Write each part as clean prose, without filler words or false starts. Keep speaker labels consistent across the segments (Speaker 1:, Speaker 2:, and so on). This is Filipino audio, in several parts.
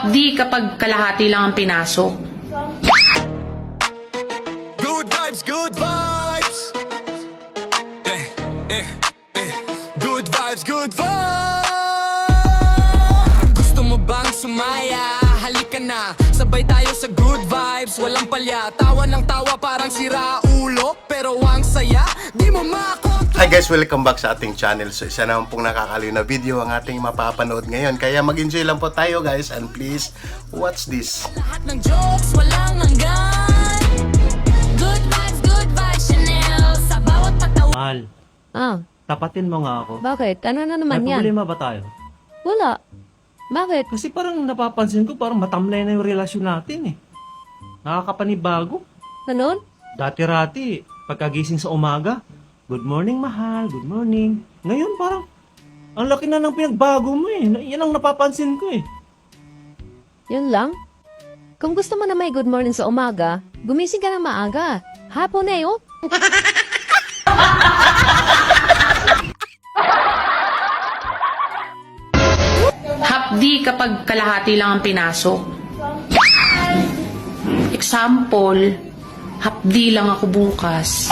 Speaker 1: Hapdi kapag kalahati lang ang pinasok.
Speaker 2: Good vibes, good vibes. Good vibes, good vibes. Gusto mo bang sumaya? Halika na, sabay tayo sa good vibes. Walang palya, tawa ng tawa parang sira ulo, pero ang saya, di mo makontrol.
Speaker 3: Hi guys, welcome back sa ating channel. So isa naman pong nakakaliw na video ang ating mapapanood ngayon. Kaya mag-enjoy lang po tayo guys, and please watch this.
Speaker 2: Lahat ng jokes, walang hanggan. Good vibes, Chanel. Sa bawat patawa.
Speaker 4: Mahal,
Speaker 5: Ah,
Speaker 4: tapatin mo nga ako.
Speaker 5: bakit? Ano na naman
Speaker 4: May
Speaker 5: yan?
Speaker 4: problema ba tayo?
Speaker 5: Wala. Bakit?
Speaker 4: Kasi parang napapansin ko, parang matamlay na yung relasyon natin eh. Nakakapanibago.
Speaker 5: Ganun?
Speaker 4: Dati-rati, pagkagising sa umaga, good morning mahal, good morning. Ngayon parang, ang laki na ng pinagbago mo eh. Yan ang napapansin ko eh.
Speaker 5: Yun lang? Kung gusto mo na may good morning sa umaga, gumising ka na maaga. Hapon na yun.
Speaker 1: Hapdi kapag kalahati lang ang pinasok. Example, hapdi lang ako bukas.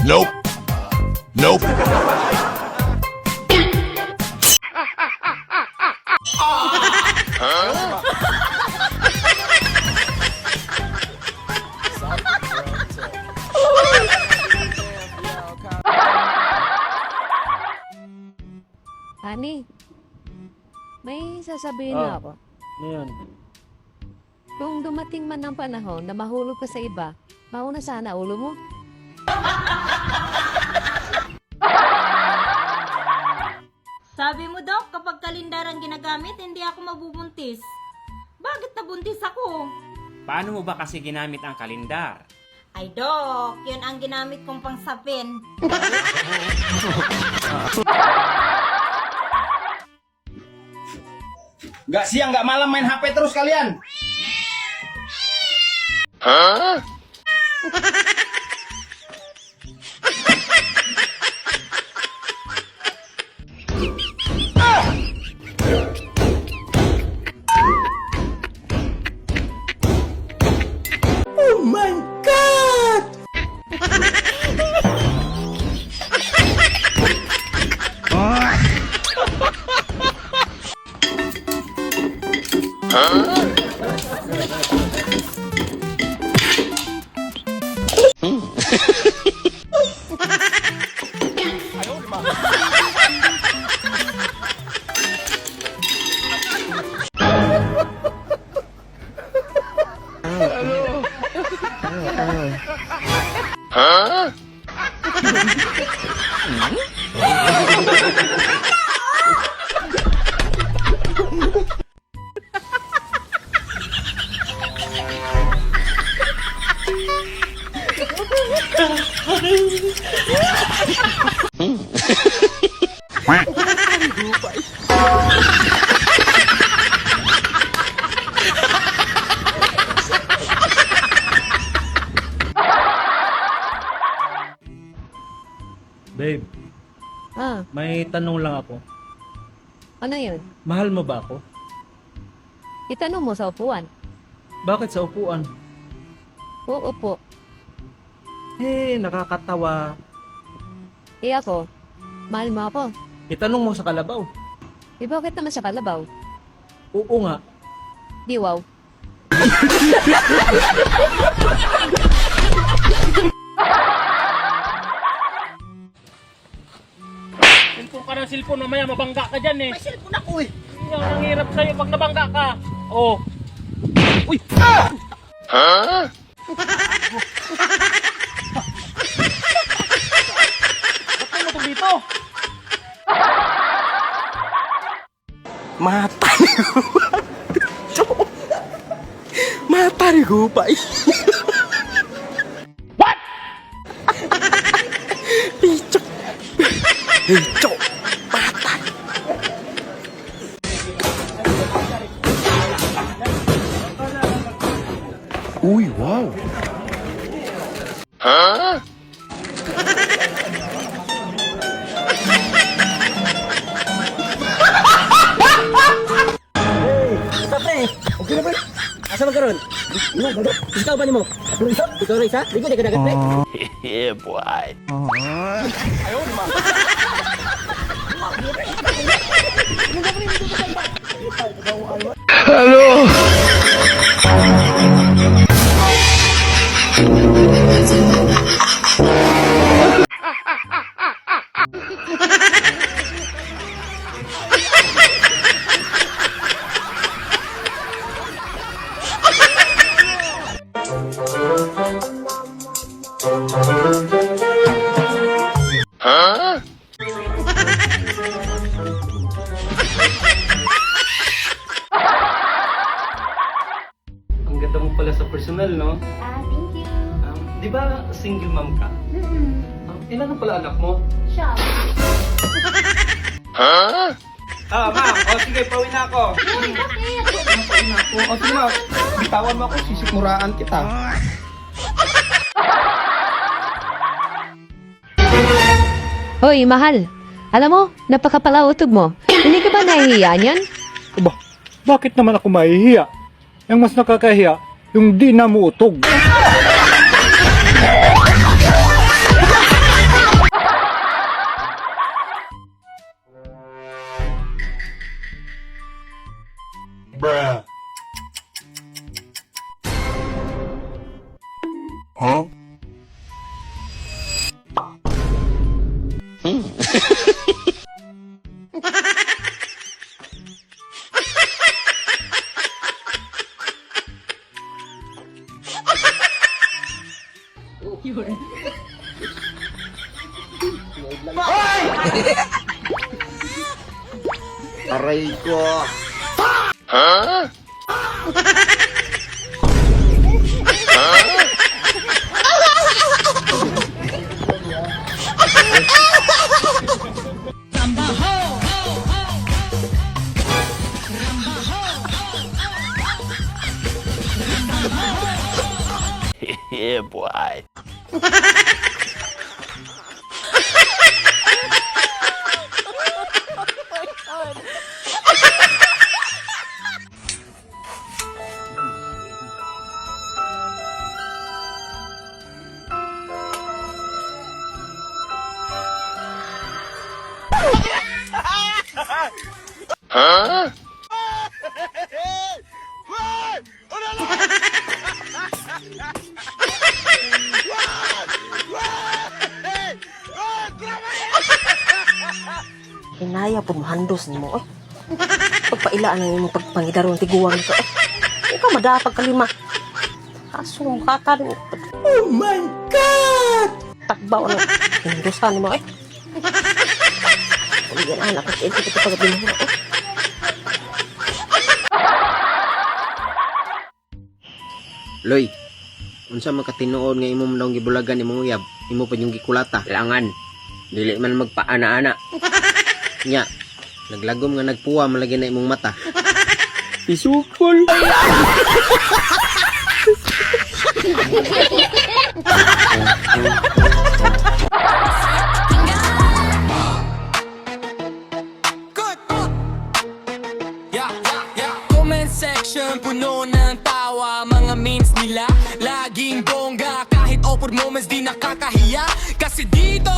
Speaker 2: Nope. Nope.
Speaker 5: Honey, may sasabihin na ako.
Speaker 4: Ano yun?
Speaker 5: Kung dumating man ang panahon na mahulog ka sa iba, mauna sana ulo mo.
Speaker 6: Sabi mo, Dok, kapag kalindar ang ginagamit, hindi ako mabubuntis. Bakit nabuntis ako?
Speaker 7: Paano mo ba kasi ginamit ang kalendar?
Speaker 6: Ay, Dok, yun ang ginamit kong pangsapin.
Speaker 8: Gak siang gak malam main HP terus kalian.
Speaker 4: Babe,
Speaker 5: Ah,
Speaker 4: may tanong lang ako.
Speaker 5: ano yun?
Speaker 4: Mahal mo ba ako?
Speaker 5: Itanong mo sa upuan.
Speaker 4: Bakit sa upuan?
Speaker 5: Oo po.
Speaker 4: Nakakatawa.
Speaker 5: Ako, mahal mo ako.
Speaker 4: Itanong mo sa kalabaw.
Speaker 5: Bakit naman sa kalabaw?
Speaker 4: Oo nga.
Speaker 5: Di wow.
Speaker 7: Cellphone ka ng cellphone, mamaya mabangga ka dyan eh. May cellphone ako eh. Yung nanghirap sa'yo pag nabangga ka. Oh. Uy! Ba't mo ito dito?
Speaker 2: Matarigo pa eh. What? Pichok. Pichok. Patay. Uy, wow.
Speaker 8: Asa magkaroon? Ino, bago. Ikaw ba nimo? Puro isa? Ikaw na isa? Di ko dagat pre.
Speaker 2: Yeah, boy.
Speaker 4: Ang ganda mo pala sa personal, no?
Speaker 9: Thank you.
Speaker 4: Di ba single mom ka? Ilan na pala anak mo?
Speaker 9: Siya.
Speaker 8: Ah, ma. O sige, pauwi na ako.
Speaker 9: Uy, bakit?
Speaker 8: Pauwi na ako. O sige, ma. Bitawan mo ako, sisikmuraan kita.
Speaker 5: Hoy, mahal. Alam mo, napakapalautog mo. Hindi ka ba nahihiya niyan?
Speaker 10: Aba, bakit naman ako mahihiya? Ang mas nakakahiya, yung di na mo utog.
Speaker 3: Bruh. Huh?
Speaker 8: Aray ko.
Speaker 2: Yeah, boy.
Speaker 11: Inaya po mahandos ni mo. Pagpailaan na yung pagpangidaron tiguang ko. Ikaw madapag kalima. Kaso mukha rin.
Speaker 2: Oh my God!
Speaker 11: Takbaw na. Hindusan ni mo eh. Kung yan anak, ito pagpagabi mo.
Speaker 8: Loy, unsa man katinuod nga imong daw gibulagan imong uyab, imo pa yung gikulata. Kailangan dili man magpaana-ana. Nya, naglagom nga nagpuwa malagi na imong mata. Isukol.
Speaker 2: section puno ng tawa. Mga memes nila laging bongga, kahit awkward moments di nakakahiya. Kasi dito